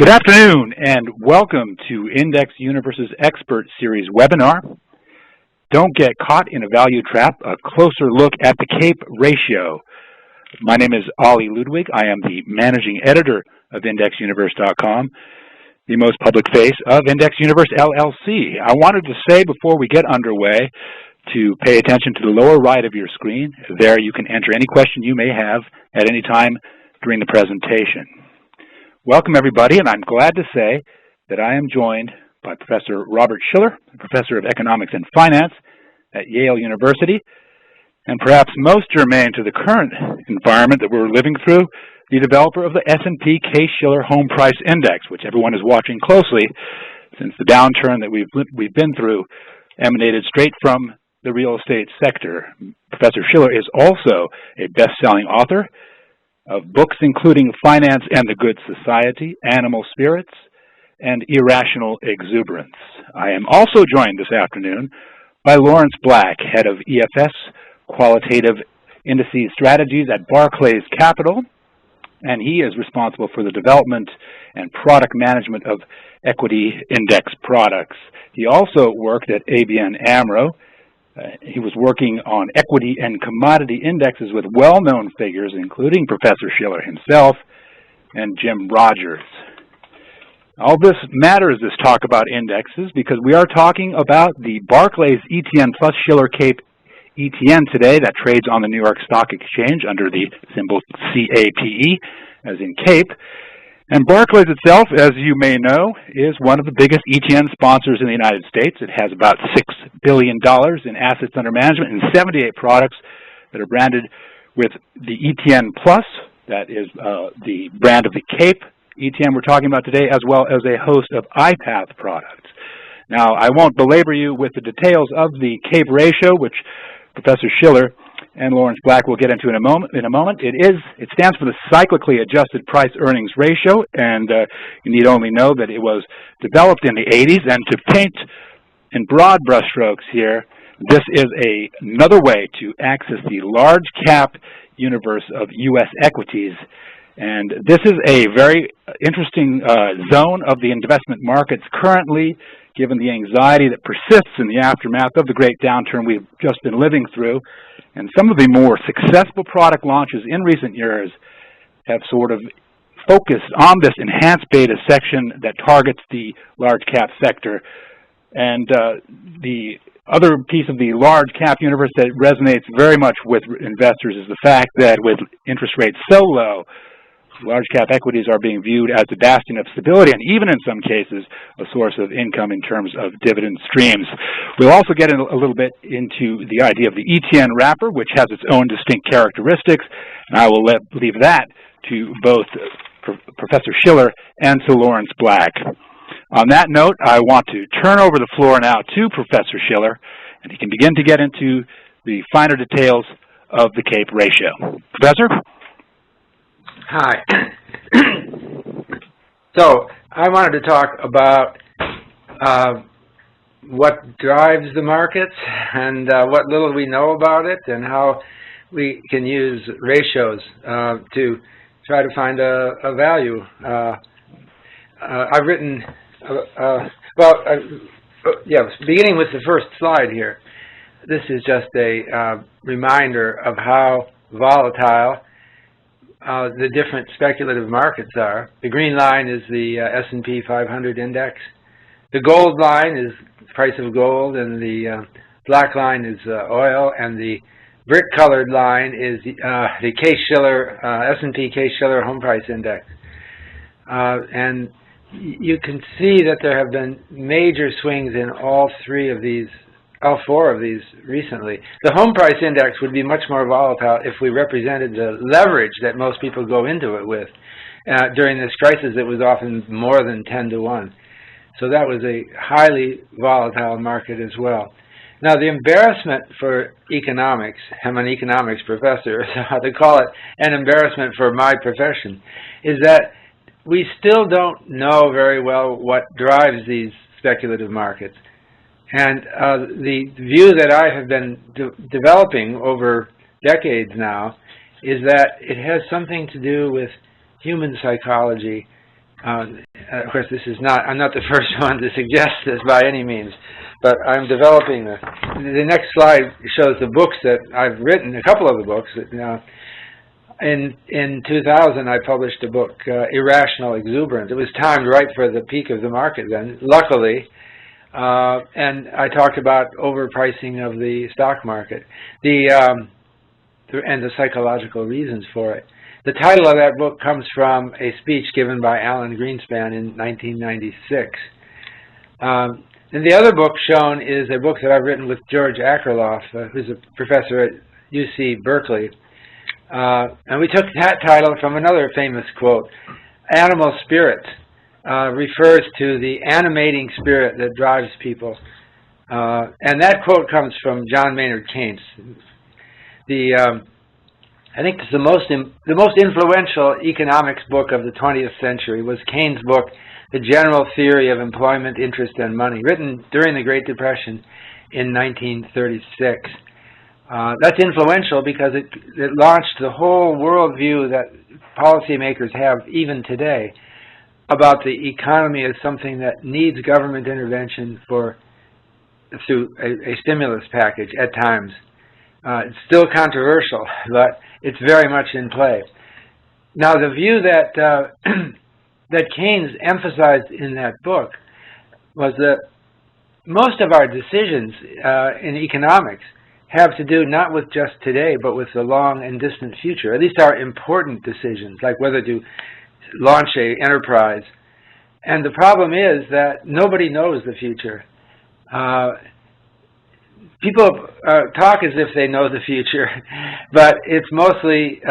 Good afternoon and welcome to IndexUniverse's Expert Series webinar. Don't get caught in a value trap, a closer look at the CAPE ratio. My name is Ollie Ludwig. I am the managing editor of IndexUniverse.com, the most public face of IndexUniverse LLC. I wanted to say before we get underway to pay attention to the lower right of your screen. There you can enter any question you may have at any time during the presentation. Welcome everybody, and I'm glad to say that I am joined by Professor Robert Shiller, Professor of Economics and Finance at Yale University, and perhaps most germane to the current environment that we're living through, the developer of the S&P Case-Shiller Home Price Index, which everyone is watching closely since the downturn that we've been through emanated straight from the real estate sector. Professor Shiller is also a best-selling author of books including Finance and the Good Society, Animal Spirits, and Irrational Exuberance. I am also joined this afternoon by Lawrence Black, head of EFS Qualitative Indices Strategies at Barclays Capital, and he is responsible for the development and product management of equity index products. He also worked at ABN AMRO. He was working on equity and commodity indexes with well-known figures, including Professor Shiller himself and Jim Rogers. All this matters, this talk about indexes, because we are talking about the Barclays ETN plus Shiller CAPE ETN today that trades on the New York Stock Exchange under the symbol CAPE, as in CAPE. And Barclays itself, as you may know, is one of the biggest ETN sponsors in the United States. It has about $6 billion in assets under management and 78 products that are branded with the ETN Plus, that is the brand of the CAPE ETN we're talking about today, as well as a host of IPATH products. Now, I won't belabor you with the details of the CAPE ratio, which Professor Shiller and Lawrence Black will get into in a moment. It stands for the Cyclically Adjusted Price Earnings Ratio, and you need only know that it was developed in the 80s. And to paint in broad brushstrokes here, this is another way to access the large cap universe of U.S. equities. And this is a very interesting zone of the investment markets currently, given the anxiety that persists in the aftermath of the great downturn we've just been living through. And some of the more successful product launches in recent years have sort of focused on this enhanced beta section that targets the large cap sector. And the other piece of the large cap universe that resonates very much with investors is the fact that with interest rates so low, large cap equities are being viewed as a bastion of stability and even in some cases a source of income in terms of dividend streams. We'll also get in a little bit into the idea of the ETN wrapper, which has its own distinct characteristics, and I will leave that to both Professor Shiller and to Lawrence Black. On that note, I want to turn over the floor now to Professor Shiller, and he can begin to get into the finer details of the CAPE ratio. Professor? Hi. So I wanted to talk about what drives the markets and what little we know about it and how we can use ratios to try to find a value. I've written, beginning with the first slide here, this is just a reminder of how volatile the different speculative markets are. The green line is the S&P 500 index. The gold line is the price of gold, and the black line is oil, and the brick-colored line is the Case-Shiller S&P Case-Shiller Home Price Index. And you can see that there have been major swings in all four of these recently. The home price index would be much more volatile if we represented the leverage that most people go into it with. During this crisis, it was often more than 10 to 1. So that was a highly volatile market as well. Now, the embarrassment for economics, I'm an economics professor, so to call it an embarrassment for my profession, is that we still don't know very well what drives these speculative markets. And the view that I have been developing over decades now is that it has something to do with human psychology Of course, this is not, I'm not the first one to suggest this by any means, but I'm developing this. The next slide shows the books that I've written, a couple of the books. In 2000, I published a book, Irrational Exuberance. It was timed right for the peak of the market then, luckily. And I talked about overpricing of the stock market, and the psychological reasons for it. The title of that book comes from a speech given by Alan Greenspan in 1996. And the other book shown is a book that I've written with George Akerlof, who's a professor at UC Berkeley. And we took that title from another famous quote. Animal spirit refers to the animating spirit that drives people. And that quote comes from John Maynard Keynes. I think the most influential economics book of the 20th century was Keynes' book, The General Theory of Employment, Interest, and Money, written during the Great Depression in 1936. That's influential because it launched the whole worldview that policymakers have even today about the economy as something that needs government intervention through a stimulus package at times. It's still controversial, but it's very much in play. Now, the view that that Keynes emphasized in that book was that most of our decisions in economics have to do not with just today, but with the long and distant future. At least our important decisions, like whether to launch an enterprise. And the problem is that nobody knows the future. People talk as if they know the future, but it's mostly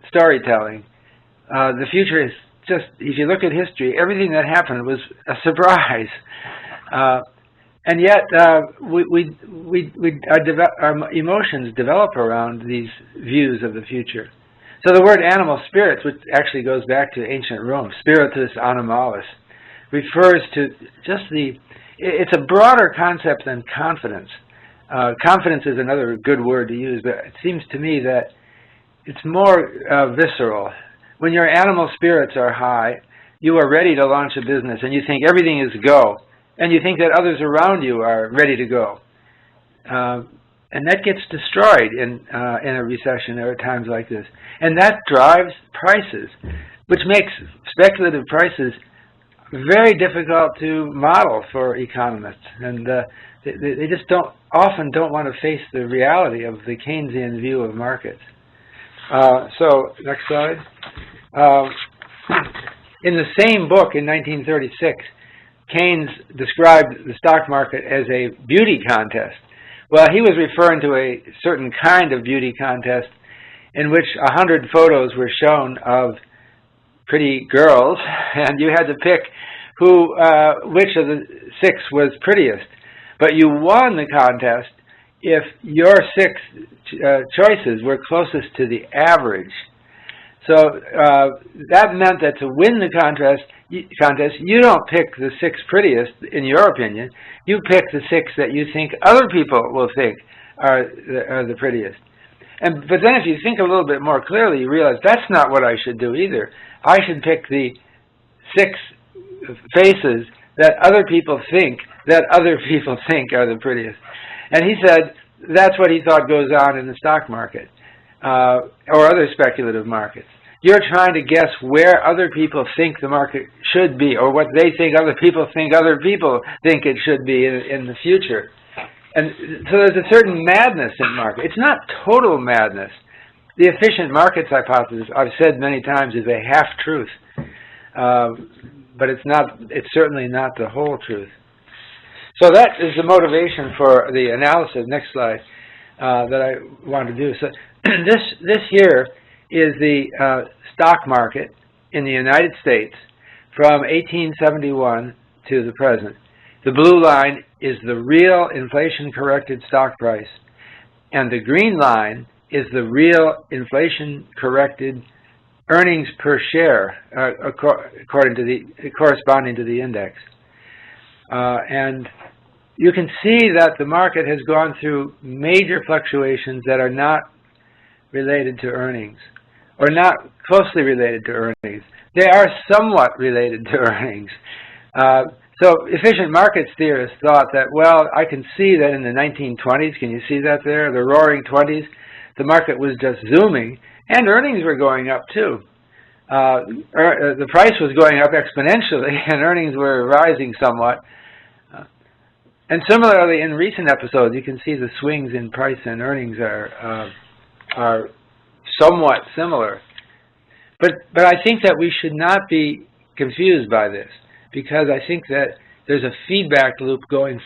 storytelling. The future is just, if you look at history, everything that happened was a surprise. And yet, our emotions develop around these views of the future. So the word animal spirits, which actually goes back to ancient Rome, spiritus animalis, refers to just it's a broader concept than confidence. Confidence is another good word to use, but it seems to me that it's more visceral. When your animal spirits are high, you are ready to launch a business, and you think everything is go, and you think that others around you are ready to go. And that gets destroyed in a recession or at times like this. And that drives prices, which makes speculative prices very difficult to model for economists. And they just often don't want to face the reality of the Keynesian view of markets. So, next slide. In the same book in 1936, Keynes described the stock market as a beauty contest. Well, he was referring to a certain kind of beauty contest in which 100 photos were shown of pretty girls, and you had to pick which of the 6 was prettiest. But you won the contest if your 6 choices were closest to the average. So that meant that to win the contest, you don't pick the 6 prettiest, in your opinion. You pick the 6 that you think other people will think are the prettiest. But then if you think a little bit more clearly, you realize that's not what I should do either. I should pick the 6 faces that other people think are the prettiest. And he said that's what he thought goes on in the stock market or other speculative markets. You're trying to guess where other people think the market should be, or what they think other people think it should be in the future. And so there's a certain madness in market. It's not total madness. The efficient markets hypothesis, I've said many times, is a half-truth. But it's certainly not the whole truth. So that is the motivation for the analysis, next slide, that I want to do. So this here is the stock market in the United States from 1871 to the present. The blue line is the real inflation-corrected stock price, and the green line is the real inflation-corrected earnings per share, corresponding to the index. And you can see that the market has gone through major fluctuations that are not related to earnings. or not closely related to earnings. They are somewhat related to earnings. So efficient markets theorists thought that, well, I can see that in the 1920s, can you see that there, the roaring 20s, the market was just zooming, and earnings were going up too. The price was going up exponentially, and earnings were rising somewhat. And similarly, in recent episodes, you can see the swings in price and earnings are somewhat similar. But I think that we should not be confused by this, because I think that there's a feedback loop going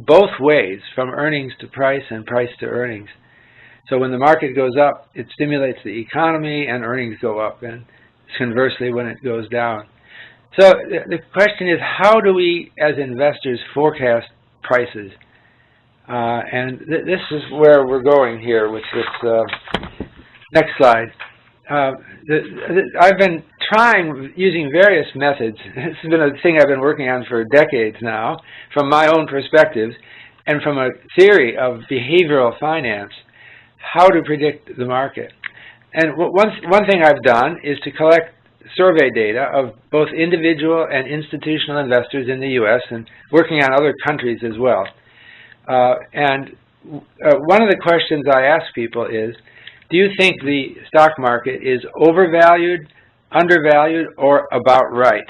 both ways, from earnings to price and price to earnings. So when the market goes up, it stimulates the economy and earnings go up, and conversely when it goes down. So the question is, how do we as investors forecast prices? And this is where we're going here with this next slide. I've been trying, using various methods. This has been a thing I've been working on for decades now, from my own perspectives and from a theory of behavioral finance, how to predict the market. And one thing I've done is to collect survey data of both individual and institutional investors in the U.S. and working on other countries as well. And one of the questions I ask people is, do you think the stock market is overvalued, undervalued, or about right?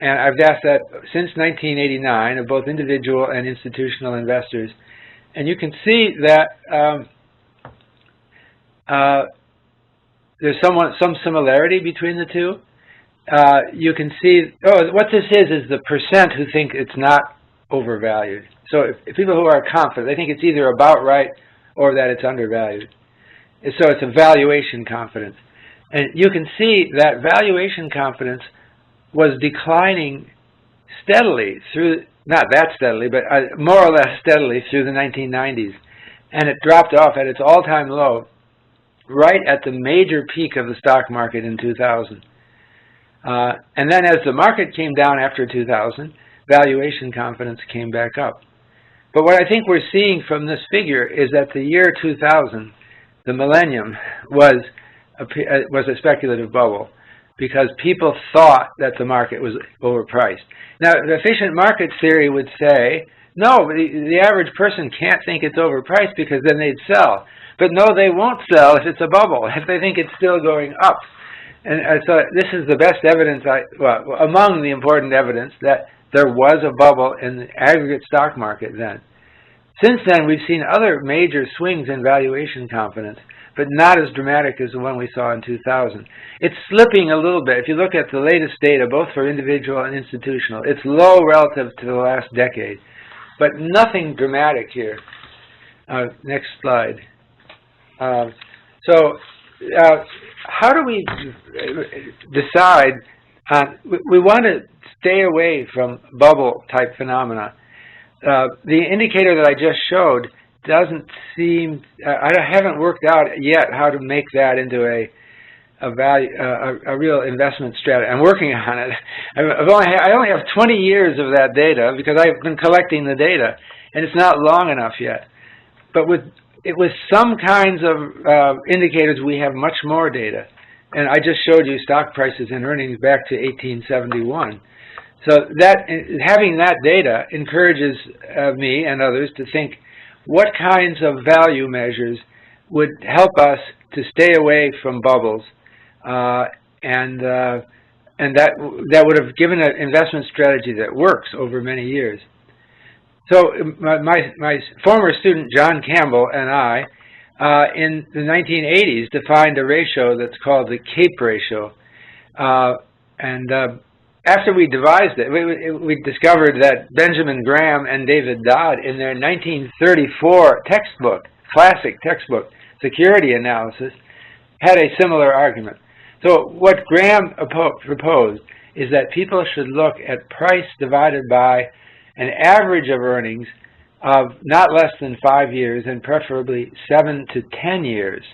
And I've asked that since 1989 of both individual and institutional investors. And you can see that there's some similarity between the two. You can see, what this is the percent who think it's not overvalued. So if people who are confident, they think it's either about right or that it's undervalued. So it's a valuation confidence. And you can see that valuation confidence was declining steadily through, not that steadily, but more or less steadily through the 1990s. And it dropped off at its all-time low right at the major peak of the stock market in 2000. And then as the market came down after 2000, valuation confidence came back up. But what I think we're seeing from this figure is that the year 2000, the millennium, was a speculative bubble, because people thought that the market was overpriced. Now, the efficient market theory would say, no, the average person can't think it's overpriced, because then they'd sell. But no, they won't sell if it's a bubble, if they think it's still going up. And so this is the best evidence, among the important evidence, that there was a bubble in the aggregate stock market then. Since then, we've seen other major swings in valuation confidence, but not as dramatic as the one we saw in 2000. It's slipping a little bit. If you look at the latest data, both for individual and institutional, it's low relative to the last decade, but nothing dramatic here. Next slide. So how do we decide we want to stay away from bubble-type phenomena. The indicator that I just showed doesn't seem, I haven't worked out yet how to make that into a real investment strategy. I'm working on it. I only have 20 years of that data because I've been collecting the data, and it's not long enough yet. But with some kinds of indicators, we have much more data. And I just showed you stock prices and earnings back to 1871. So that having that data encourages me and others to think, what kinds of value measures would help us to stay away from bubbles, and that would have given an investment strategy that works over many years. So my former student John Campbell and I, in the 1980s, defined a ratio that's called the CAPE ratio, after we devised it, we discovered that Benjamin Graham and David Dodd, in their 1934 textbook, classic textbook, Security Analysis, had a similar argument. So what Graham proposed is that people should look at price divided by an average of earnings of not less than 5 years, and preferably 7 to 10 years.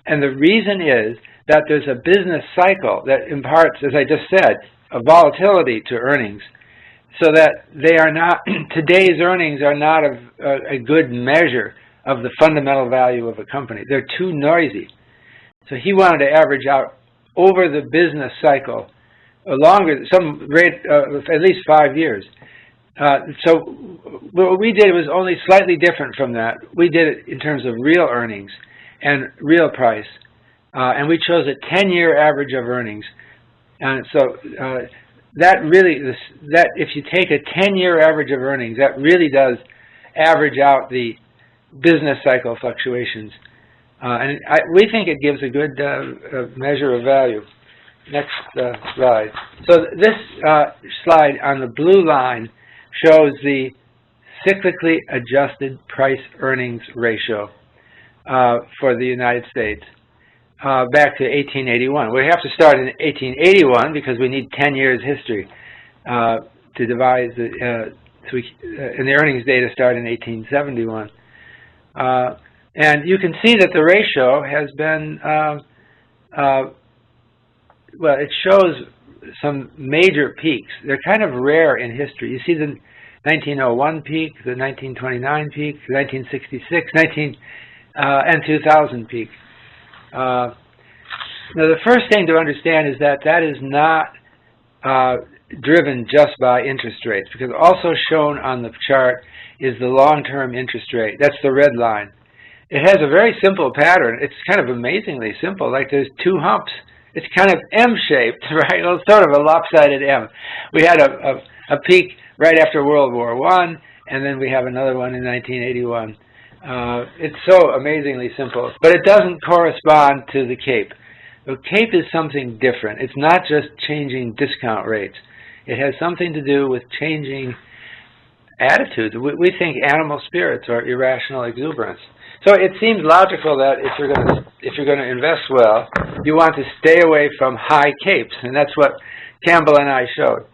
And the reason is that there's a business cycle that imparts, as I just said, a volatility to earnings, so that they are not, today's earnings are not a good measure of the fundamental value of a company. They're too noisy. So he wanted to average out over the business cycle, longer, some rate, at least 5 years. So what we did was only slightly different from that. We did it in terms of real earnings and real price. And we chose a 10-year average of earnings. And so that really, if you take a 10-year average of earnings, that really does average out the business cycle fluctuations. And we think it gives a good measure of value. Next slide. So this slide on the blue line shows the cyclically adjusted price-earnings ratio for the United States back to 1881. We have to start in 1881 because we need 10 years history to devise the, and the earnings data start in 1871. And you can see that the ratio has been, well, it shows some major peaks. They're kind of rare in history. You see the 1901 peak, the 1929 peak, the 1966, and 2000 peak. Now, the first thing to understand is that that is not driven just by interest rates, because also shown on the chart is the long-term interest rate. That's the red line. It has a very simple pattern. It's kind of amazingly simple, like there's two humps. It's kind of M-shaped, right? Well, it's sort of a lopsided M. We had a peak right after World War I, and then we have another one in 1981. It's so amazingly simple, but it doesn't correspond to the CAPE. The CAPE is something different. It's not just changing discount rates. It has something to do with changing attitudes. We think animal spirits or irrational exuberance. So it seems logical that if you're going to invest well, you want to stay away from high CAPEs, and that's what Campbell and I showed.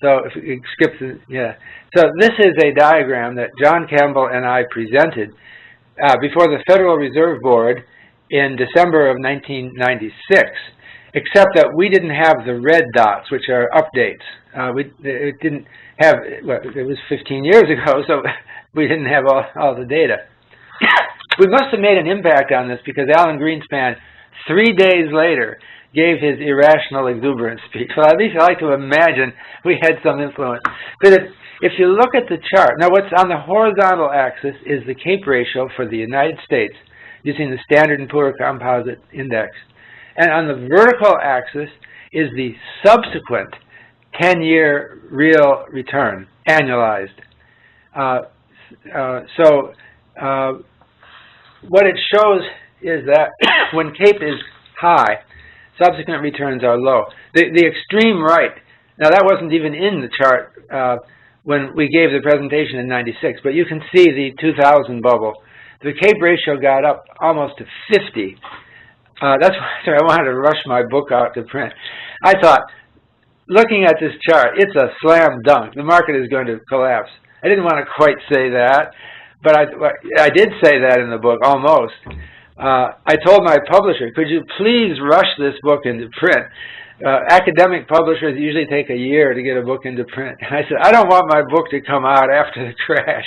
So if you skip the, yeah. So this is a diagram that John Campbell and I presented before the Federal Reserve Board in December of 1996, except that we didn't have the red dots, which are updates. It didn't have, well, it was 15 years ago, so we didn't have all the data. We must have made an impact on this because Alan Greenspan, 3 days later, gave his irrational exuberance speech. So at least I like to imagine we had some influence. But if you look at the chart, now what's on the horizontal axis is the CAPE ratio for the United States using the Standard & Poor's Composite Index. And on the vertical axis is the subsequent 10-year real return, annualized. What it shows is that when CAPE is high, subsequent returns are low. The extreme right, now that wasn't even in the chart when we gave the presentation in 96, but you can see the 2000 bubble. The CAPE ratio got up almost to 50. That's why I wanted to rush my book out to print. I thought, looking at this chart, it's a slam dunk. The market is going to collapse. I didn't want to quite say that, but I did say that in the book, almost. I told my publisher, could you please rush this book into print? Academic publishers usually take a year to get a book into print. And I said, I don't want my book to come out after the crash.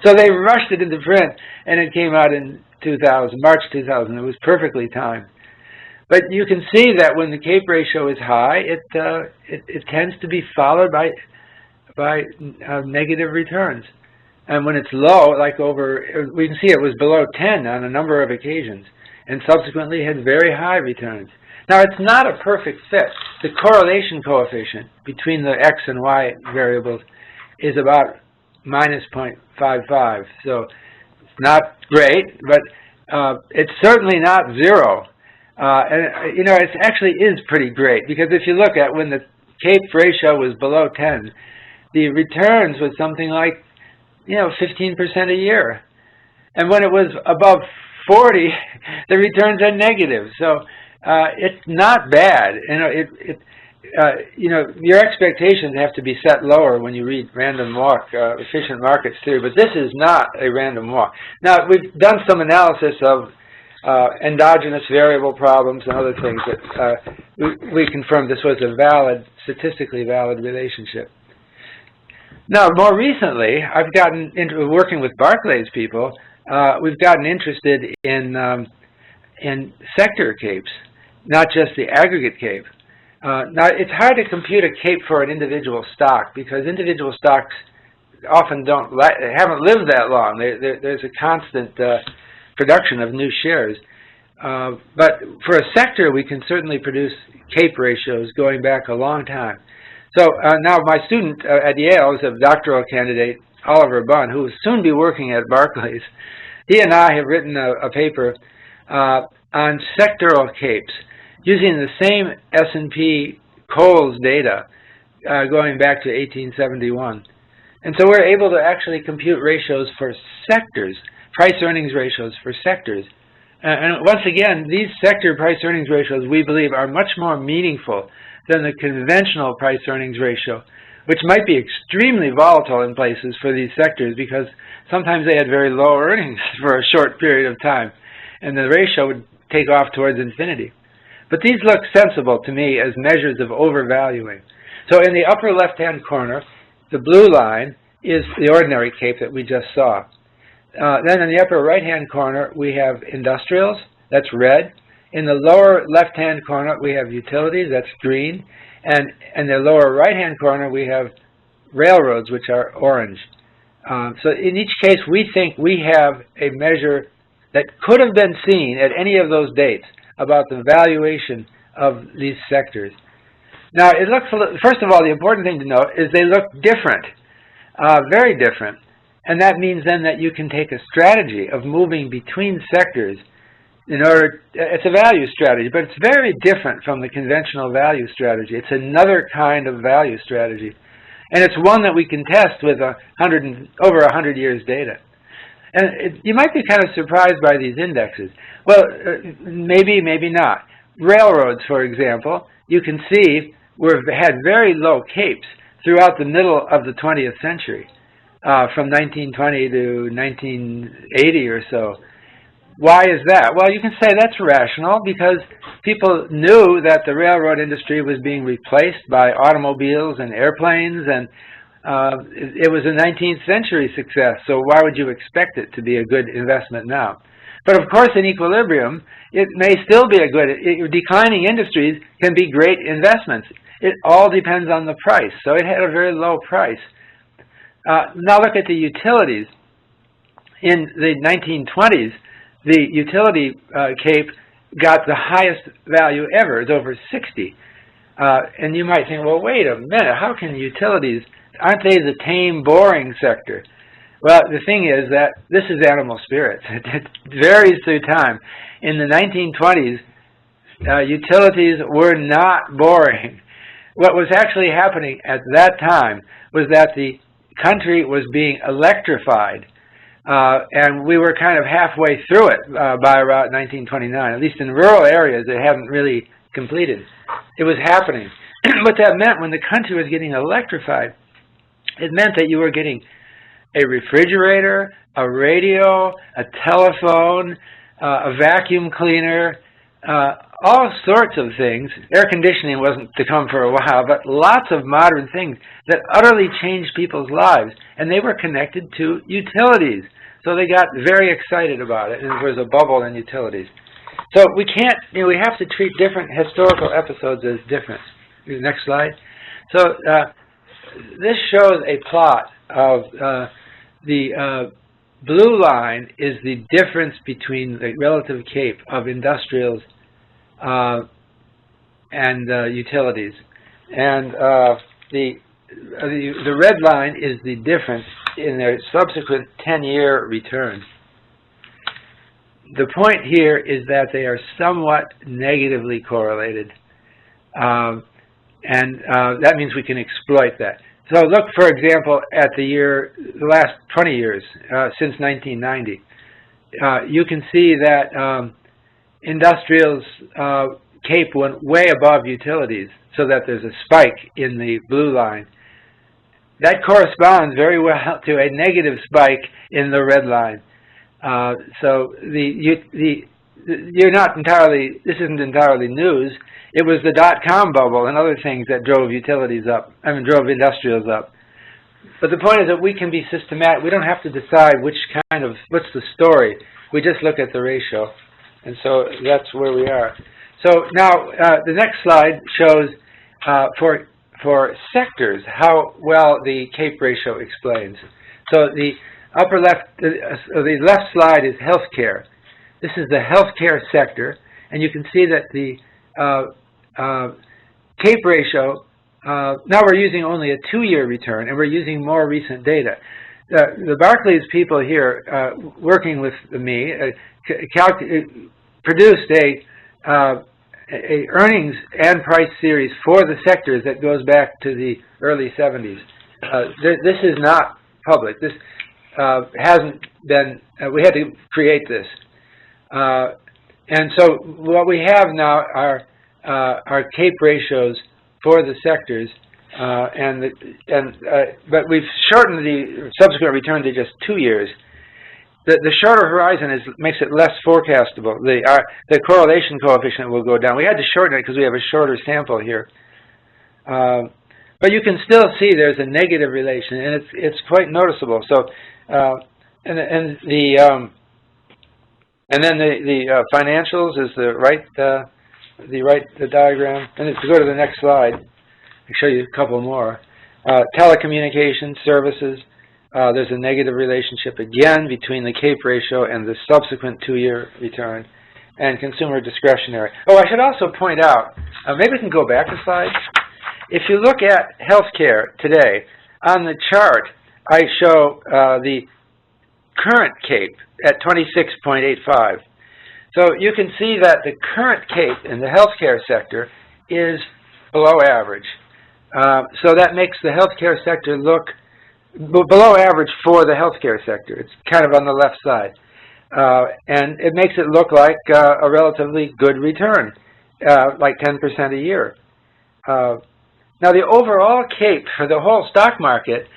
So they rushed it into print, and it came out in 2000, March 2000. It was perfectly timed. But you can see that when the CAPE ratio is high, it tends to be followed by negative returns. And when it's low, like we can see it was below 10 on a number of occasions, and subsequently had very high returns. Now, it's not a perfect fit. The correlation coefficient between the X and Y variables is about minus 0.55. So it's not great, but it's certainly not zero. And, you know, it actually is pretty great, because if you look at when the CAPE ratio was below 10, the returns was something like, 15% a year. And when it was above 40, the returns are negative. So it's not bad. Your expectations have to be set lower when you read random walk, efficient markets theory, but this is not a random walk. Now, we've done some analysis of endogenous variable problems and other things that we confirmed this was a statistically valid relationship. Now, more recently, I've gotten into working with Barclays people. We've gotten interested in in sector CAPEs, not just the aggregate CAPE. Now, it's hard to compute a CAPE for an individual stock because individual stocks often haven't lived that long. There's a constant production of new shares. But for a sector, we can certainly produce CAPE ratios going back a long time. So now my student at Yale is a doctoral candidate, Oliver Bunn, who will soon be working at Barclays. He and I have written a paper on sectoral CAPEs using the same S&P Coles data going back to 1871. And so we're able to actually compute ratios for sectors, price-earnings ratios for sectors. And once again, these sector price-earnings ratios, we believe, are much more meaningful than the conventional price-earnings ratio, which might be extremely volatile in places for these sectors because sometimes they had very low earnings for a short period of time, and the ratio would take off towards infinity. But these look sensible to me as measures of overvaluing. So in the upper left-hand corner, the blue line is the ordinary CAPE that we just saw. Then in the upper right-hand corner, we have industrials, that's red. In the lower left-hand corner, we have utilities, that's green. And in the lower right-hand corner, we have railroads, which are orange. So in each case, we think we have a measure that could have been seen at any of those dates about the valuation of these sectors. Now, it looks, first of all, the important thing to note is they look different, very different. And that means then that you can take a strategy of moving between sectors in order, it's a value strategy, but it's very different from the conventional value strategy. It's another kind of value strategy. And it's one that we can test with over 100 years data. And you might be kind of surprised by these indexes. Well, maybe, maybe not. Railroads, for example, you can see we've had very low CAPEs throughout the middle of the 20th century, from 1920 to 1980 or so. Why is that? Well, you can say that's rational because people knew that the railroad industry was being replaced by automobiles and airplanes, and it was a 19th century success, so why would you expect it to be a good investment now? But of course, in equilibrium, it may still be a good, declining industries can be great investments. It all depends on the price, so it had a very low price. Now look at the utilities. In the 1920s, the utility CAPE got the highest value ever. It's over 60. And you might think, well, wait a minute, how can utilities, aren't they the tame, boring sector? Well, the thing is that this is animal spirits. It varies through time. In the 1920s, utilities were not boring. What was actually happening at that time was that the country was being electrified, and we were kind of halfway through it by about 1929. At least in rural areas, it hadn't really completed. It was happening. What that meant when the country was getting electrified, it meant that you were getting a refrigerator, a radio, a telephone, a vacuum cleaner, all sorts of things. Air conditioning wasn't to come for a while, but lots of modern things that utterly changed people's lives. And they were connected to utilities. So they got very excited about it, and there was a bubble in utilities. So we can't, we have to treat different historical episodes as different. Next slide. So this shows a plot of the blue line is the difference between the relative CAPE of industrials and utilities, and the red line is the difference in their subsequent 10-year return. The point here is that they are somewhat negatively correlated, and that means we can exploit that. So look, for example, at the last 20 years, since 1990. You can see that industrials CAPE went way above utilities, so that there's a spike in the blue line. That corresponds very well to a negative spike in the red line. So you're not entirely, this isn't entirely news. It was the dot-com bubble and other things that drove utilities up, drove industrials up. But the point is that we can be systematic. We don't have to decide what's the story. We just look at the ratio. And so that's where we are. So now the next slide shows for sectors how well the CAPE ratio explains. So the upper left, the left slide is healthcare. This is the healthcare sector, and you can see that the CAPE ratio, now we're using only a 2-year return, and we're using more recent data. The Barclays people here, working with me, produced a earnings and price series for the sectors that goes back to the early 70s. This is not public. This hasn't been, we had to create this. And so what we have now are CAPE ratios for the sectors, but we've shortened the subsequent return to just 2 years. The shorter horizon makes it less forecastable. The correlation coefficient will go down. We had to shorten it because we have a shorter sample here. But you can still see there's a negative relation, and it's quite noticeable. So, and then the financials is the diagram. And if you go to the next slide, I'll show you a couple more. Telecommunications services. There's a negative relationship again between the CAPE ratio and the subsequent 2-year return, and consumer discretionary. Oh, I should also point out, maybe we can go back a slide. If you look at healthcare today, on the chart, I show the current CAPE at 26.85. So you can see that the current CAPE in the healthcare sector is below average. So that makes the healthcare sector look below average for the healthcare sector. It's kind of on the left side. And it makes it look like a relatively good return, like 10% a year. Now the overall CAPE for the whole stock market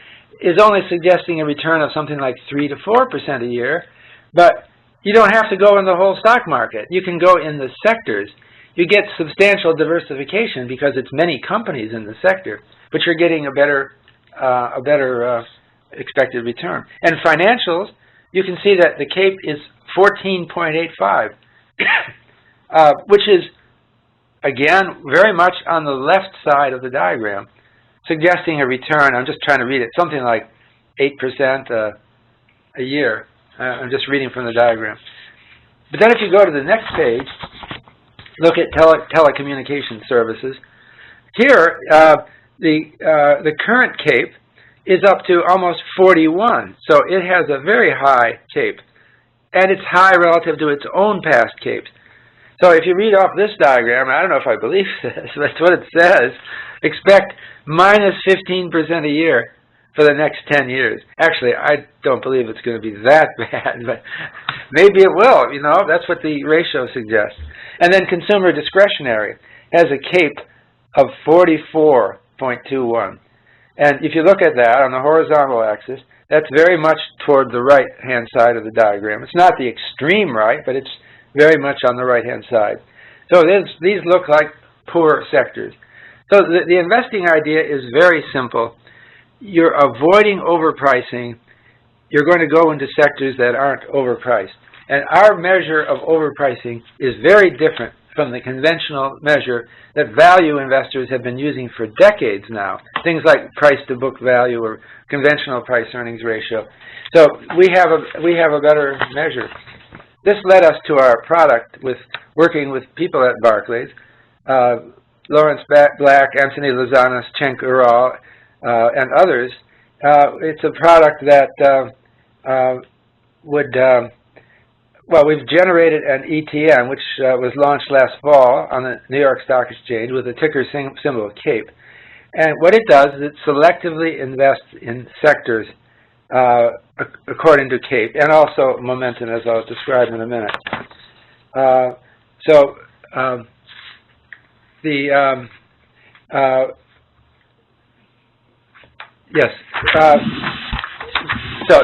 is only suggesting a return of something like 3 to 4% a year, but you don't have to go in the whole stock market. You can go in the sectors. You get substantial diversification because it's many companies in the sector, but you're getting a better expected return. And financials, you can see that the CAPE is 14.85, which is, again, very much on the left side of the diagram, suggesting a return. I'm just trying to read it, something like 8% a year. I'm just reading from the diagram. But then if you go to the next page, look at telecommunication services. Here, the current CAPE is up to almost 41. So it has a very high CAPE. And it's high relative to its own past CAPEs. So if you read off this diagram, I don't know if I believe this, but that's what it says, expect minus 15% a year for the next 10 years. Actually, I don't believe it's going to be that bad, but maybe it will, you know, that's what the ratio suggests. And then consumer discretionary has a CAPE of 44.21. And if you look at that on the horizontal axis, that's very much toward the right-hand side of the diagram. It's not the extreme right, but it's very much on the right-hand side. So these look like poor sectors. So the investing idea is very simple. You're avoiding overpricing. You're going to go into sectors that aren't overpriced. And our measure of overpricing is very different from the conventional measure that value investors have been using for decades now, things like price-to-book value or conventional price-earnings ratio. So we have a better measure. This led us to our product with working with people at Barclays, Lawrence Black, Anthony Lozanas, Cenk Ural, and others. It's a product that well, we've generated an ETN, which was launched last fall on the New York Stock Exchange with a ticker symbol CAPE. And what it does is it selectively invests in sectors according to CAPE, and also momentum, as I'll describe in a minute. So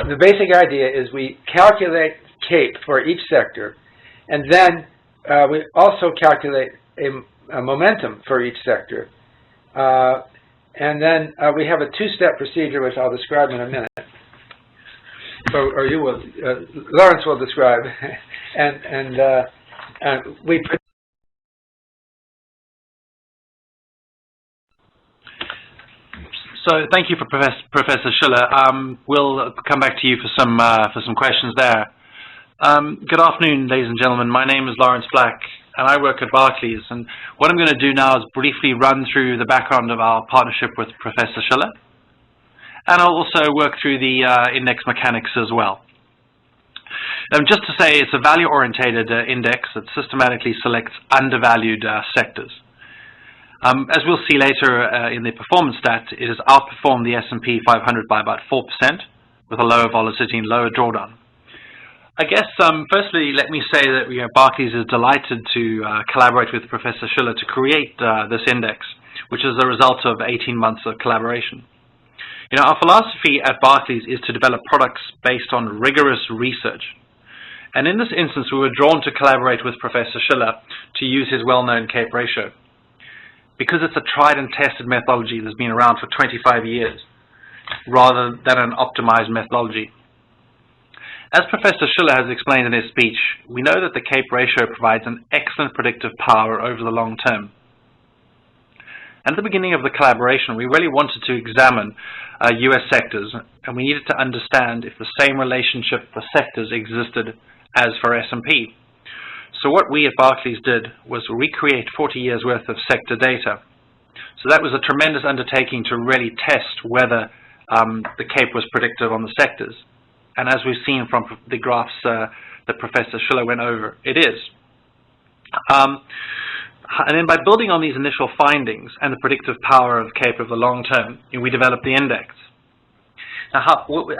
the basic idea is we calculate CAPE for each sector, and then we also calculate a momentum for each sector. And then we have a two-step procedure, which I'll describe in a minute. Or you will, Lawrence will describe. And So thank you for Professor Shiller. We'll come back to you for some questions there. Good afternoon, ladies and gentlemen. My name is Lawrence Black, and I work at Barclays. And what I'm going to do now is briefly run through the background of our partnership with Professor Shiller, and I'll also work through the index mechanics as well. Just to say, it's a value-orientated index that systematically selects undervalued sectors. As we'll see later in the performance stat, it has outperformed the S&P 500 by about 4%, with a lower volatility and lower drawdown. I guess, firstly, let me say that Barclays is delighted to collaborate with Professor Shiller to create this index, which is a result of 18 months of collaboration. Our philosophy at Barclays is to develop products based on rigorous research. And in this instance, we were drawn to collaborate with Professor Shiller to use his well-known CAPE ratio, because it's a tried and tested methodology that's been around for 25 years, rather than an optimized methodology. As Professor Shiller has explained in his speech, we know that the CAPE ratio provides an excellent predictive power over the long term. And at the beginning of the collaboration, we really wanted to examine US sectors, and we needed to understand if the same relationship for sectors existed as for S&P. So what we at Barclays did was recreate 40 years worth of sector data. So that was a tremendous undertaking to really test whether the CAPE was predictive on the sectors. And as we've seen from the graphs that Professor Shiller went over, it is. And then by building on these initial findings and the predictive power of CAPE over the long term, we developed the index. Now,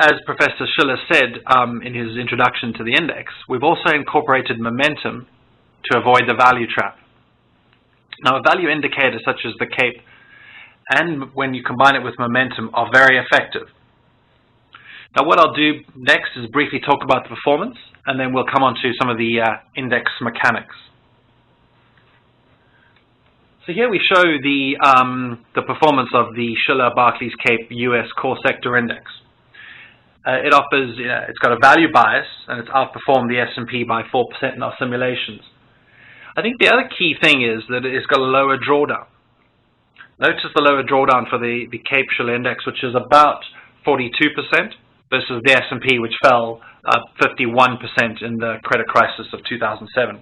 as Professor Shiller said in his introduction to the index, we've also incorporated momentum to avoid the value trap. Now, a value indicator such as the CAPE, and when you combine it with momentum, are very effective. Now, what I'll do next is briefly talk about the performance, and then we'll come on to some of the index mechanics. So here we show the performance of the Shiller Barclays CAPE US Core Sector Index. It offers, it's got a value bias, and it's outperformed the S&P by 4% in our simulations. I think the other key thing is that it's got a lower drawdown. Notice the lower drawdown for the CAPE Shiller Index, which is about 42%, versus the S&P, which fell 51% in the credit crisis of 2007.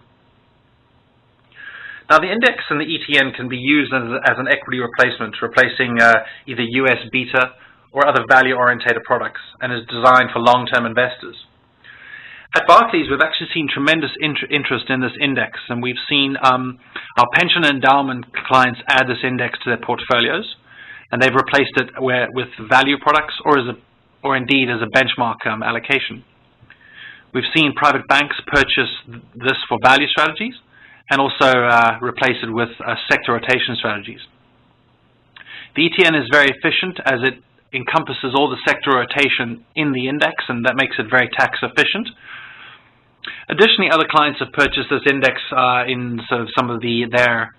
Now, the index and the ETN can be used as an equity replacement, replacing either US beta or other value-orientated products, and is designed for long-term investors. At Barclays, we've actually seen tremendous interest in this index, and we've seen our pension endowment clients add this index to their portfolios, and they've replaced it with value products or indeed as a benchmark allocation. We've seen private banks purchase this for value strategies, and also replace it with sector rotation strategies. The ETN is very efficient as it encompasses all the sector rotation in the index, and that makes it very tax efficient. Additionally, other clients have purchased this index in sort of some of their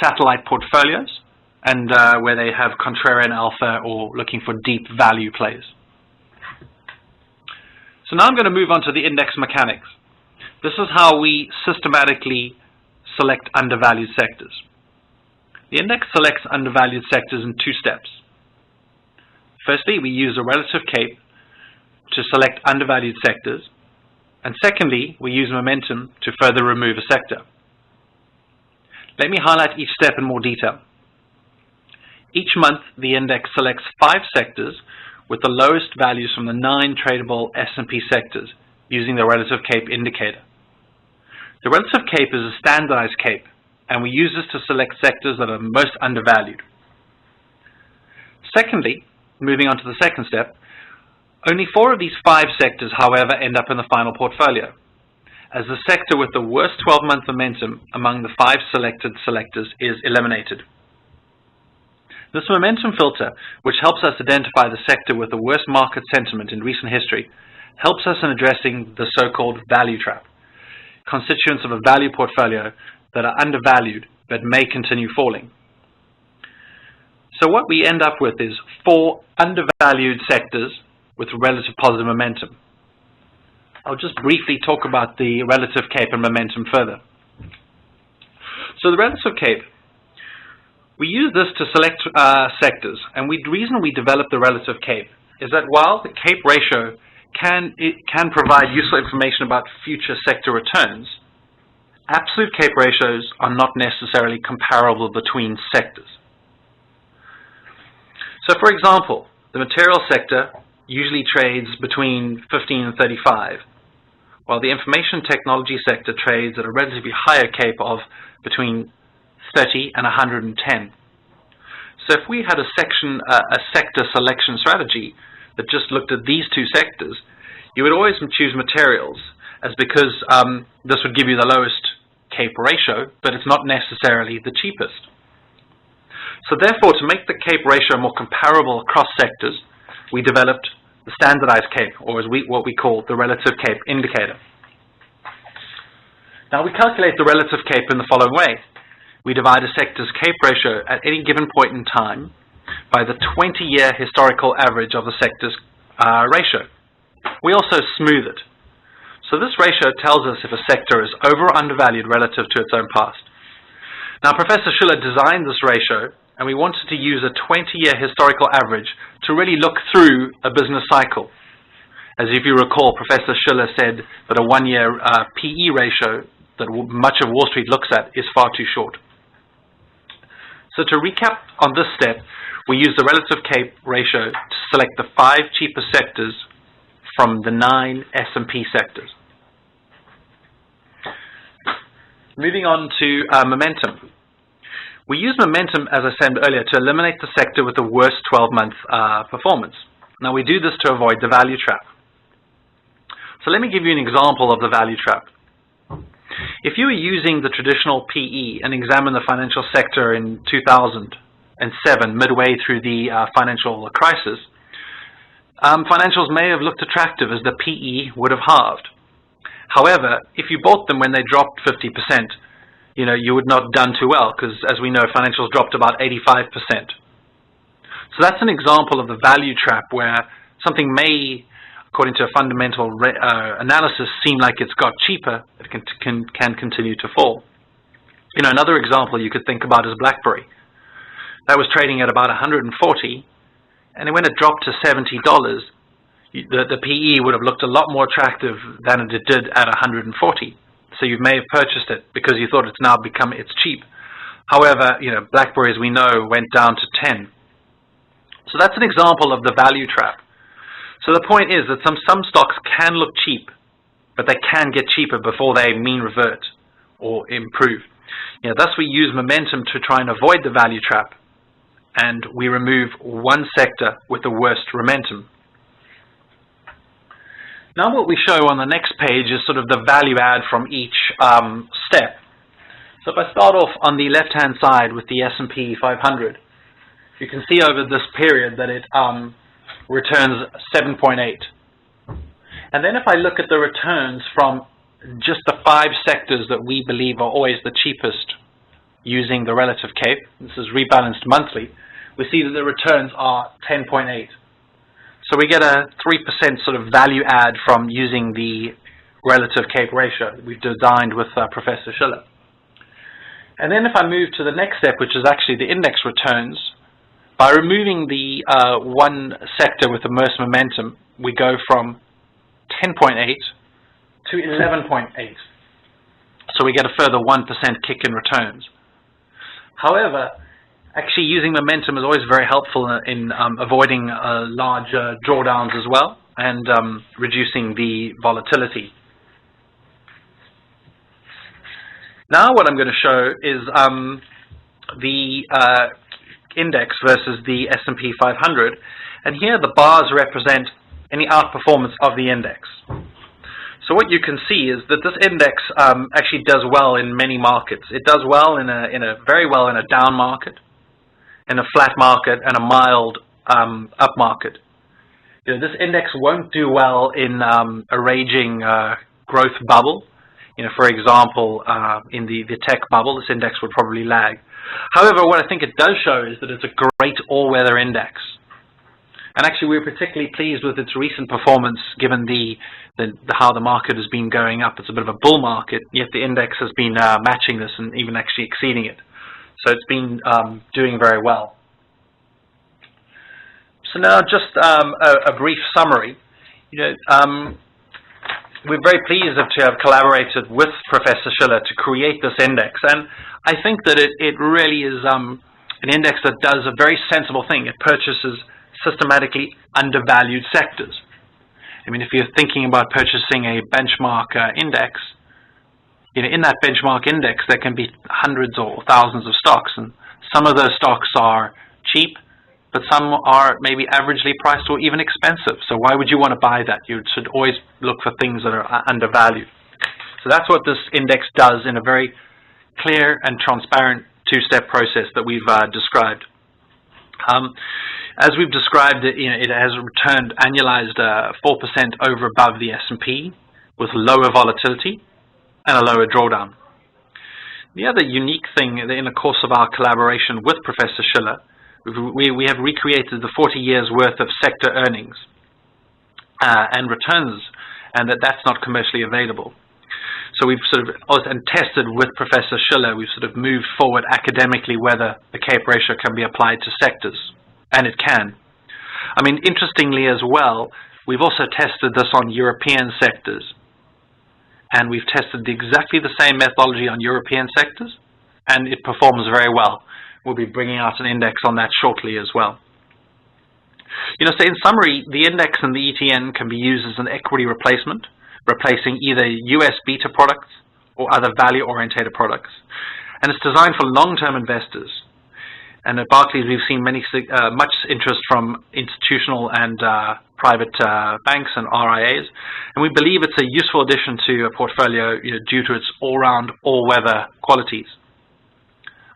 satellite portfolios, and where they have contrarian alpha or looking for deep value plays. So now I'm going to move on to the index mechanics. This is how we systematically select undervalued sectors. The index selects undervalued sectors in two steps. Firstly, we use a relative CAPE to select undervalued sectors, and secondly, we use momentum to further remove a sector. Let me highlight each step in more detail. Each month, the index selects 5 sectors with the lowest values from the 9 tradable S&P sectors using the relative CAPE indicator. The relative CAPE is a standardized CAPE, and we use this to select sectors that are most undervalued. Secondly, moving on to the second step, only 4 of these 5 sectors, however, end up in the final portfolio, as the sector with the worst 12-month momentum among the 5 selected selectors is eliminated. This momentum filter, which helps us identify the sector with the worst market sentiment in recent history, helps us in addressing the so-called value trap, constituents of a value portfolio that are undervalued but may continue falling. So what we end up with is 4 undervalued sectors with relative positive momentum. I'll just briefly talk about the relative CAPE and momentum further. So the relative CAPE, we use this to select sectors, and the reason we developed the relative CAPE is that while the CAPE ratio can provide useful information about future sector returns, absolute CAPE ratios are not necessarily comparable between sectors. So for example, the material sector usually trades between 15 and 35, while the information technology sector trades at a relatively higher CAPE of between 30 and 110. So if we had a sector selection strategy that just looked at these two sectors, you would always choose materials, as because this would give you the lowest CAPE ratio, but it's not necessarily the cheapest. So therefore, to make the CAPE ratio more comparable across sectors, we developed the standardized CAPE, or what we call the relative CAPE indicator. Now we calculate the relative CAPE in the following way. We divide a sector's CAPE ratio at any given point in time by the 20-year historical average of the sector's ratio. We also smooth it. So this ratio tells us if a sector is over or undervalued relative to its own past. Now Professor Shiller designed this ratio, and we wanted to use a 20-year historical average to really look through a business cycle. As if you recall, Professor Shiller said that a one-year PE ratio that much of Wall Street looks at is far too short. So to recap on this step, we use the relative CAPE ratio to select the 5 cheapest sectors from the 9 S&P sectors. Moving on to momentum. We use momentum, as I said earlier, to eliminate the sector with the worst 12-month performance. Now we do this to avoid the value trap. So let me give you an example of the value trap. If you were using the traditional PE and examine the financial sector in 2007, midway through the financial crisis, financials may have looked attractive as the PE would have halved. However, if you bought them when they dropped 50%, you would not have done too well, because as we know, financials dropped about 85%. So that's an example of the value trap, where something may, according to a fundamental analysis, seem like it's got cheaper, it can continue to fall. Another example you could think about is BlackBerry. That was trading at about 140, and when it dropped to $70, the PE would have looked a lot more attractive than it did at 140. So you may have purchased it because you thought it's cheap. However, BlackBerry, as we know, went down to 10. So that's an example of the value trap. So the point is that some stocks can look cheap, but they can get cheaper before they mean revert or improve. Thus we use momentum to try and avoid the value trap, and we remove one sector with the worst momentum. Now what we show on the next page is sort of the value add from each step. So if I start off on the left-hand side with the S&P 500, you can see over this period that it returns 7.8. And then if I look at the returns from just the 5 sectors that we believe are always the cheapest using the relative CAPE, this is rebalanced monthly, we see that the returns are 10.8. So we get a 3% sort of value add from using the relative CAPE ratio that we've designed with Professor Shiller. And then if I move to the next step, which is actually the index returns, by removing the one sector with the most momentum, we go from 10.8 to 11.8. So we get a further 1% kick in returns. However, actually using momentum is always very helpful in avoiding large drawdowns as well, and reducing the volatility. Now what I'm going to show is the index versus the S&P 500, and here the bars represent any outperformance of the index. So what you can see is that this index actually does well in many markets. It does well very well in a down market, in a flat market, and a mild up market. This index won't do well in a raging growth bubble. For example, in the tech bubble, this index would probably lag. However, what I think it does show is that it's a great all-weather index. And actually, we're particularly pleased with its recent performance, given how the market has been going up. It's a bit of a bull market, yet the index has been matching this and even actually exceeding it. So it's been doing very well. So now, just a brief summary. We're very pleased to have collaborated with Professor Shiller to create this index, and I think that it really is an index that does a very sensible thing. It purchases systematically undervalued sectors. I mean, if you're thinking about purchasing a benchmark index, in that benchmark index there can be hundreds or thousands of stocks, and some of those stocks are cheap, but some are maybe averagely priced or even expensive. So why would you want to buy that? You should always look for things that are undervalued. So that's what this index does in a very clear and transparent two-step process that we've described. As we've described, it has returned annualized 4% over above the S&P with lower volatility and a lower drawdown. The other unique thing in the course of our collaboration with Professor Shiller, we have recreated the 40 years worth of sector earnings and returns, and that's not commercially available. So we've sort of and tested with Professor Shiller, we've sort of moved forward academically whether the CAPE ratio can be applied to sectors, and it can. I mean, interestingly as well, we've also tested this on European sectors, and we've tested exactly the same methodology on European sectors, and it performs very well. We'll be bringing out an index on that shortly as well. So in summary, the index and the ETN can be used as an equity replacement, replacing either US beta products or other value-orientated products. And it's designed for long-term investors. And at Barclays, we've seen much interest from institutional and private banks and RIAs. And we believe it's a useful addition to a portfolio due to its all-round, all-weather qualities.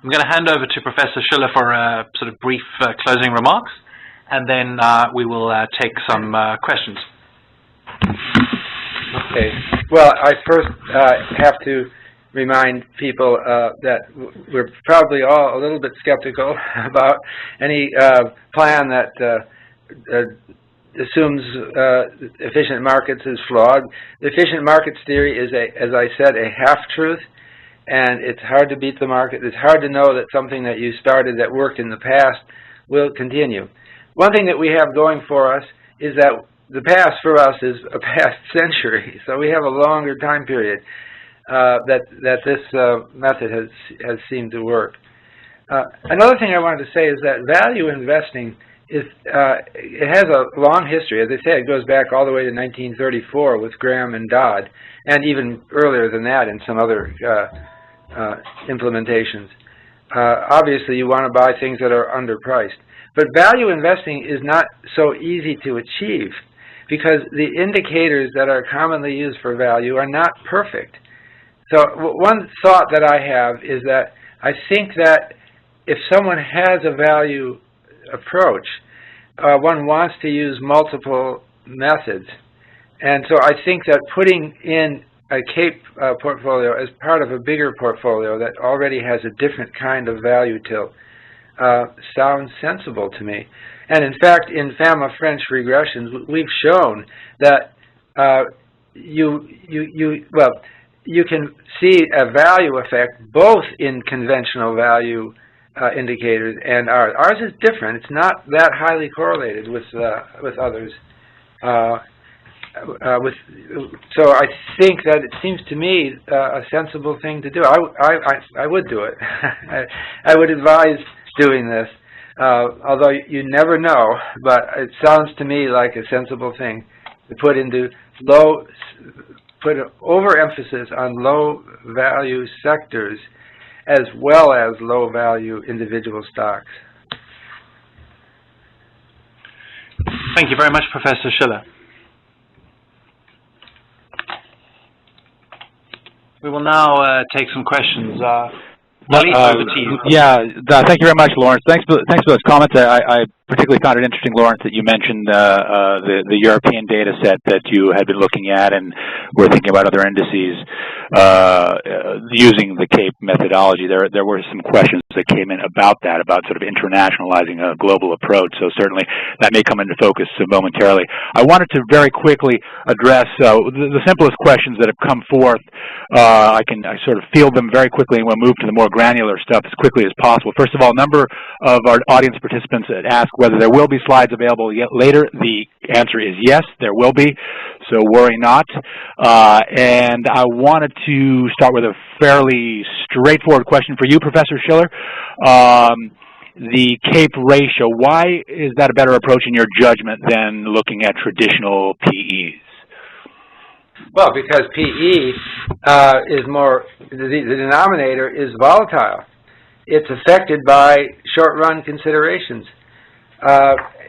I'm going to hand over to Professor Shiller for sort of brief closing remarks, and then we will take some questions. Okay. Well, I first have to remind people that we're probably all a little bit skeptical about any plan that assumes efficient markets is flawed. The efficient markets theory is, as I said, a half-truth. And it's hard to beat the market. It's hard to know that something that you started that worked in the past will continue. One thing that we have going for us is that the past for us is a past century. So we have a longer time period that this method has seemed to work. Another thing I wanted to say is that value investing it has a long history. As I say, it goes back all the way to 1934 with Graham and Dodd, and even earlier than that in some other implementations. Obviously, you want to buy things that are underpriced. But value investing is not so easy to achieve because the indicators that are commonly used for value are not perfect. So one thought that I have is that I think that if someone has a value approach, one wants to use multiple methods. And so I think that putting in a CAPE portfolio as part of a bigger portfolio that already has a different kind of value tilt sounds sensible to me. And in fact, in Fama-French regressions, we've shown that you can see a value effect both in conventional value indicators and ours. Ours is different. It's not that highly correlated with others. So I think that it seems to me a sensible thing to do. I would do it. I would advise doing this, although you never know. But it sounds to me like a sensible thing to put into put an overemphasis on low value sectors as well as low value individual stocks. Thank you very much, Professor Shiller. We will now take some questions. Over to you. Yeah, thank you very much, Lawrence. Thanks for those comments. I particularly found it interesting, Lawrence, that you mentioned the European data set that you had been looking at and were thinking about other indices using the CAPE methodology. There were some questions that came in about that, about sort of internationalizing a global approach. So certainly that may come into focus momentarily. I wanted to very quickly address the simplest questions that have come forth. I sort of field them very quickly, and we'll move to the more granular stuff as quickly as possible. First of all, a number of our audience participants that ask whether there will be slides available yet later. The answer is yes, there will be, so worry not. And I wanted to start with a fairly straightforward question for you, Professor Shiller. The CAPE ratio, why is that a better approach in your judgment than looking at traditional PEs? Well, because PE is more, the denominator is volatile. It's affected by short-run considerations.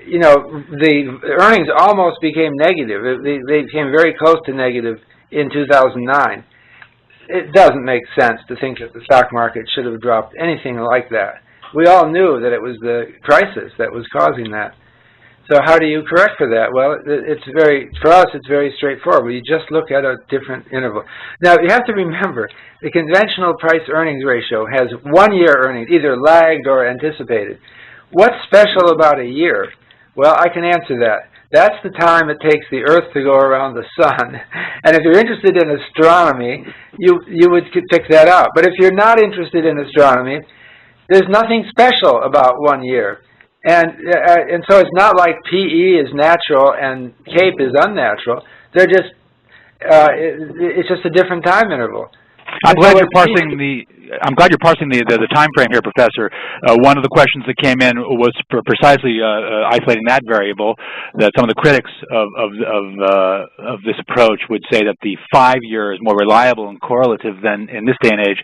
You know, the earnings almost became negative. They became very close to negative in 2009. It doesn't make sense to think that the stock market should have dropped anything like that. We all knew that it was the crisis that was causing that. So how do you correct for that? Well, for us, it's very straightforward. You just look at a different interval. Now, you have to remember, the conventional price-earnings ratio has 1 year earnings, either lagged or anticipated. What's special about a year? Well, I can answer that. That's the time it takes the Earth to go around the sun. And if you're interested in astronomy, you would pick that out. But if you're not interested in astronomy, there's nothing special about 1 year. And so it's not like PE is natural and CAPE is unnatural. They're just, it's just a different time interval. I'm glad you're parsing the time frame here, Professor. One of the questions that came in was precisely isolating that variable. That some of the critics of this approach would say that the 5-year is more reliable and correlative than in this day and age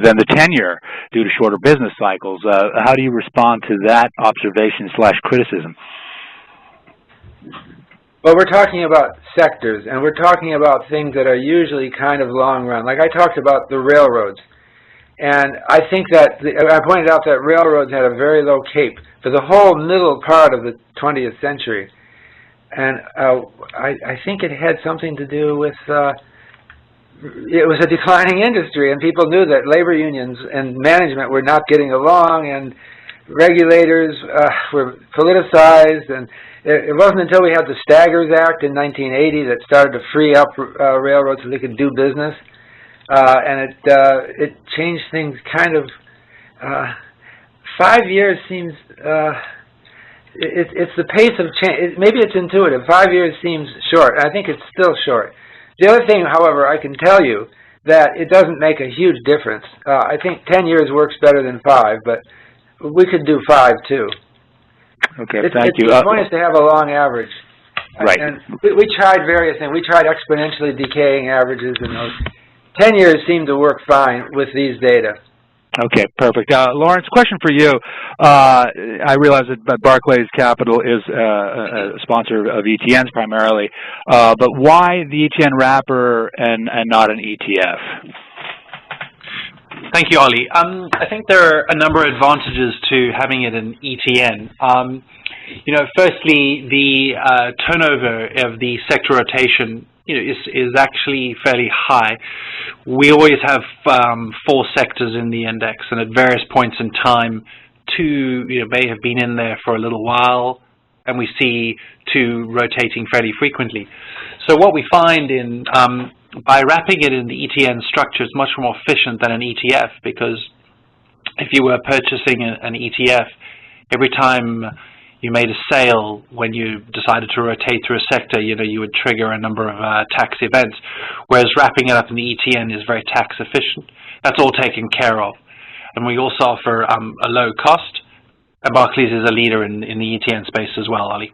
than the 10-year due to shorter business cycles. How do you respond to that observation/criticism? Well, we're talking about sectors, and we're talking about things that are usually kind of long run. Like I talked about the railroads. And I think that, I pointed out that railroads had a very low CAPE for the whole middle part of the 20th century. And I think it had something to do with, it was a declining industry, and people knew that labor unions and management were not getting along, and regulators were politicized, and it wasn't until we had the Staggers Act in 1980 that started to free up railroads so they could do business. And it changed things kind of. 5 years seems, it's the pace of change. Maybe it's intuitive. 5 years seems short. I think it's still short. The other thing, however, I can tell you that it doesn't make a huge difference. I think 10 years works better than 5, but we could do 5 too. Okay, thank you. The point is to have a long average. Right. And we tried various things. We tried exponentially decaying averages, and those 10 years seem to work fine with these data. Okay, perfect. Lawrence, question for you. I realize that Barclays Capital is a sponsor of ETNs primarily, but why the ETN wrapper and not an ETF? Thank you, Ollie. I think there are a number of advantages to having it in ETN. You know, firstly, the turnover of the sector rotation is actually fairly high. We always have 4 sectors in the index, and at various points in time, 2 may have been in there for a little while, and we see 2 rotating fairly frequently. So what we find in by wrapping it in the ETN structure, it's much more efficient than an ETF, because if you were purchasing an ETF, every time you made a sale when you decided to rotate through a sector, you would trigger a number of tax events, whereas wrapping it up in the ETN is very tax efficient. That's all taken care of. And we also offer a low cost, and Barclays is a leader in the ETN space as well, Ollie.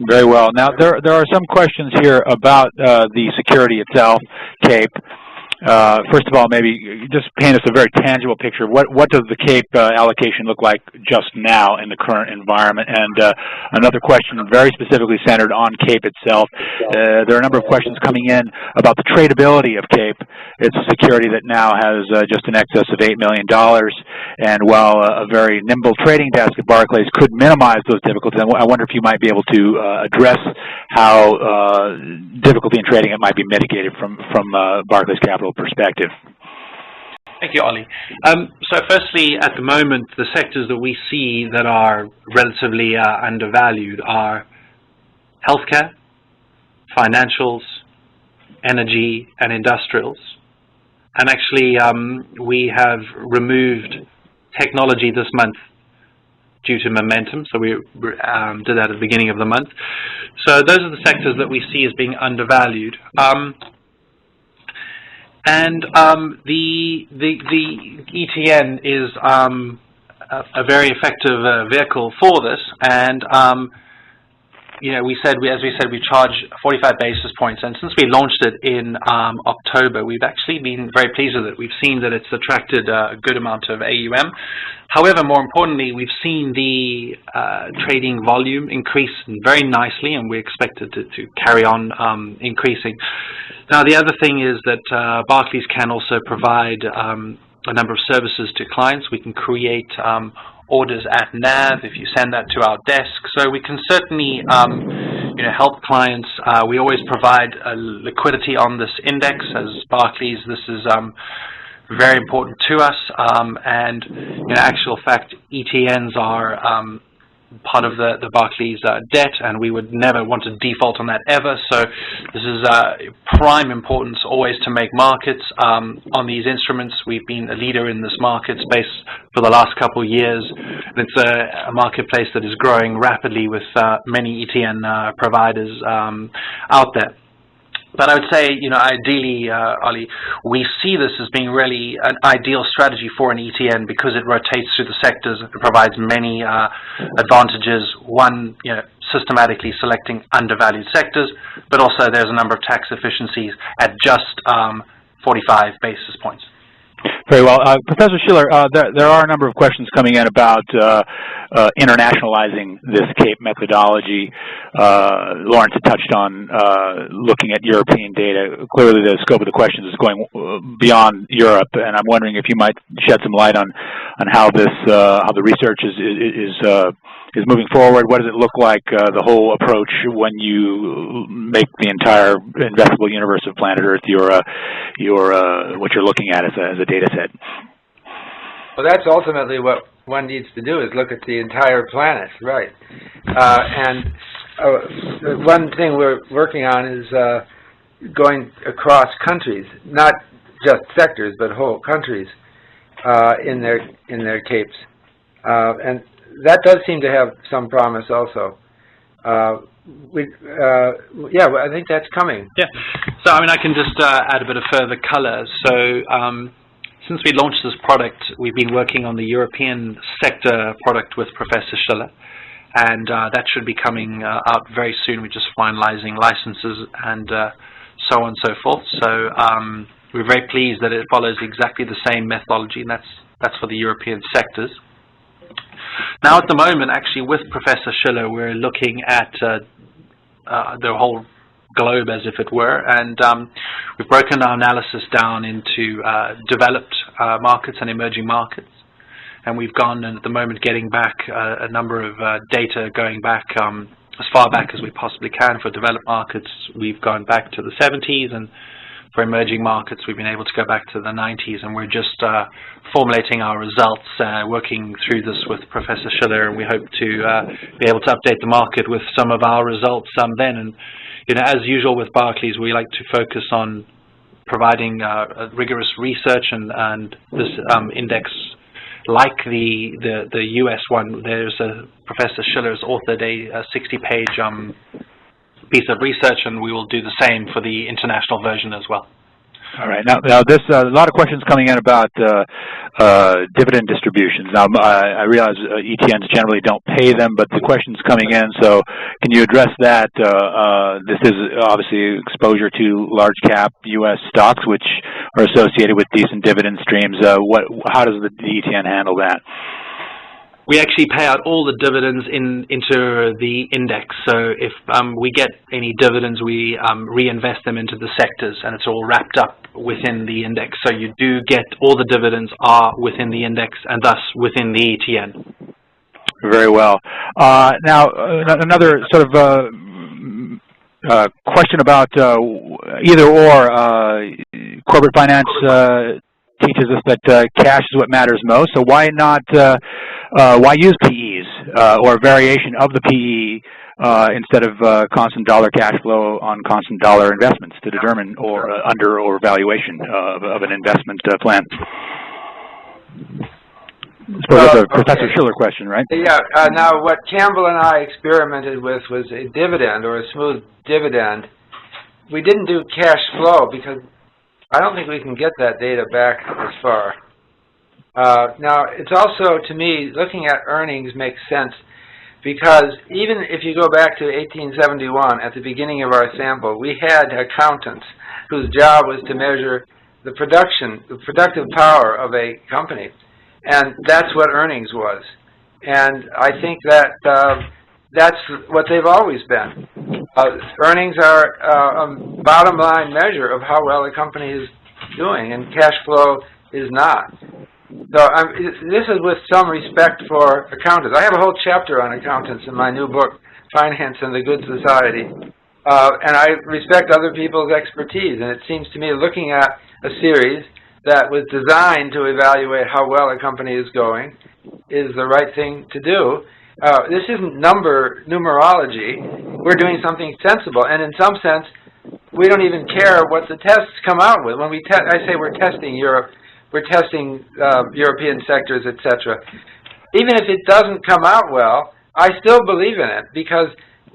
Very well. Now, there are some questions here about the security itself, CAPE. First of all, maybe just paint us a very tangible picture. What does the CAPE allocation look like just now in the current environment? And another question very specifically centered on CAPE itself. There are a number of questions coming in about the tradability of CAPE. It's a security that now has just in excess of $8 million. And while a very nimble trading desk at Barclays could minimize those difficulties, I wonder if you might be able to address how difficulty in trading it might be mitigated from Barclays Capital perspective. Thank you, Ollie. So firstly, at the moment, the sectors that we see that are relatively undervalued are healthcare, financials, energy, and industrials. And actually, we have removed technology this month due to momentum, so we did that at the beginning of the month. So those are the sectors that we see as being undervalued. The ETN is a very effective vehicle for this, and you know, as we said, we charge 45 basis points, and since we launched it in October, we've actually been very pleased with it. We've seen that it's attracted a good amount of AUM. However, more importantly, we've seen the trading volume increase very nicely, and we expect it to carry on increasing. Now, the other thing is that Barclays can also provide a number of services to clients. We can create orders at NAV if you send that to our desk. So we can certainly you know, help clients. We always provide liquidity on this index. As Barclays, this is very important to us. And in actual fact, ETNs are part of the Barclays debt, and we would never want to default on that ever. So this is prime importance always to make markets on these instruments. We've been a leader in this market space for the last couple of years. And it's a marketplace that is growing rapidly with many ETN providers out there. But I would say, you know, ideally, Ollie, we see this as being really an ideal strategy for an ETN because it rotates through the sectors. It provides many advantages. One, you know, systematically selecting undervalued sectors, but also there's a number of tax efficiencies at just 45 basis points. Very well. Professor Shiller, there are a number of questions coming in about internationalizing this CAPE methodology. Lawrence had touched on looking at European data. Clearly the scope of the questions is going beyond Europe, and I'm wondering if you might shed some light on how this how the research is moving forward. What does it look like, the whole approach, when you make the entire investable universe of planet Earth what you're looking at as a data set? Well, that's ultimately what one needs to do, is look at the entire planet, right? One thing we're working on is going across countries, not just sectors, but whole countries in their CAPEs. And that does seem to have some promise also. Yeah, I think that's coming. Yeah. So, I mean, I can just add a bit of further color. So, since we launched this product, we've been working on the European sector product with Professor Shiller, and that should be coming out very soon. We're just finalizing licenses and so on and so forth. So, we're very pleased that it follows exactly the same methodology, and that's for the European sectors. Now, at the moment, actually, with Professor Shiller, we're looking at the whole globe, as if it were, and we've broken our analysis down into developed markets and emerging markets, and we've gone, and at the moment, getting back a number of data going back as far back as we possibly can. For developed markets, we've gone back to the 70s, and for emerging markets, we've been able to go back to the 90s, and we're just formulating our results, working through this with Professor Shiller, and we hope to be able to update the market with some of our results then. And you know, as usual with Barclays, we like to focus on providing rigorous research, and this index, like the US one, there's Professor Shiller's authored a 60-page piece of research, and we will do the same for the international version as well. All right. Now this a lot of questions coming in about dividend distributions. Now, I realize ETNs generally don't pay them, but the question's coming in. So, can you address that? This is obviously exposure to large cap U.S. stocks, which are associated with decent dividend streams. How does the ETN handle that? We actually pay out all the dividends into the index. So if we get any dividends, we reinvest them into the sectors, and it's all wrapped up within the index. So you do get all the dividends are within the index and thus within the ETN. Very well. Now, another sort of question about either or. Corporate finance teaches us that cash is what matters most. So why not? Why use PEs or a variation of the PE instead of constant dollar cash flow on constant dollar investments to determine under or valuation of an investment plan? I suppose that's a Professor Shiller question, right? Yeah. Now, what Campbell and I experimented with was a dividend or a smooth dividend. We didn't do cash flow because I don't think we can get that data back as far. Now, it's also, to me, looking at earnings makes sense because even if you go back to 1871, at the beginning of our sample, we had accountants whose job was to measure the productive power of a company. And that's what earnings was. And I think that that's what they've always been. Earnings are a bottom line measure of how well a company is doing, and cash flow is not. So this is with some respect for accountants. I have a whole chapter on accountants in my new book, Finance and the Good Society. And I respect other people's expertise. And it seems to me looking at a series that was designed to evaluate how well a company is going is the right thing to do. This isn't numerology. We're doing something sensible. And in some sense, we don't even care what the tests come out with. When I say we're testing Europe, we're testing European sectors, etc. Even if it doesn't come out well, I still believe in it because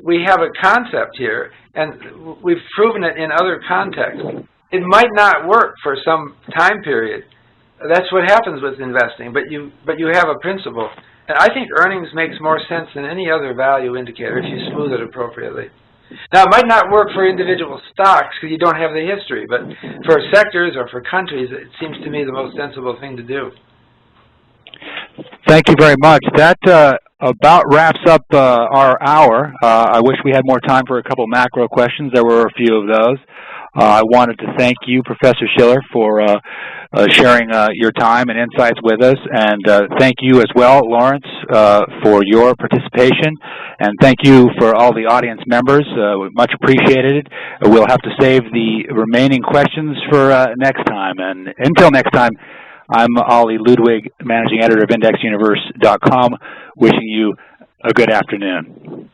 we have a concept here, and we've proven it in other contexts. It might not work for some time period. That's what happens with investing, but you have a principle. And I think earnings makes more sense than any other value indicator if you smooth it appropriately. Now, it might not work for individual stocks because you don't have the history, but for sectors or for countries, it seems to me the most sensible thing to do. Thank you very much. That about wraps up our hour. I wish we had more time for a couple macro questions. There were a few of those. I wanted to thank you, Professor Shiller, for sharing your time and insights with us, and thank you as well, Lawrence, for your participation, and thank you for all the audience members. Much appreciated. We'll have to save the remaining questions for next time, and until next time, I'm Ollie Ludwig, Managing Editor of IndexUniverse.com, wishing you a good afternoon.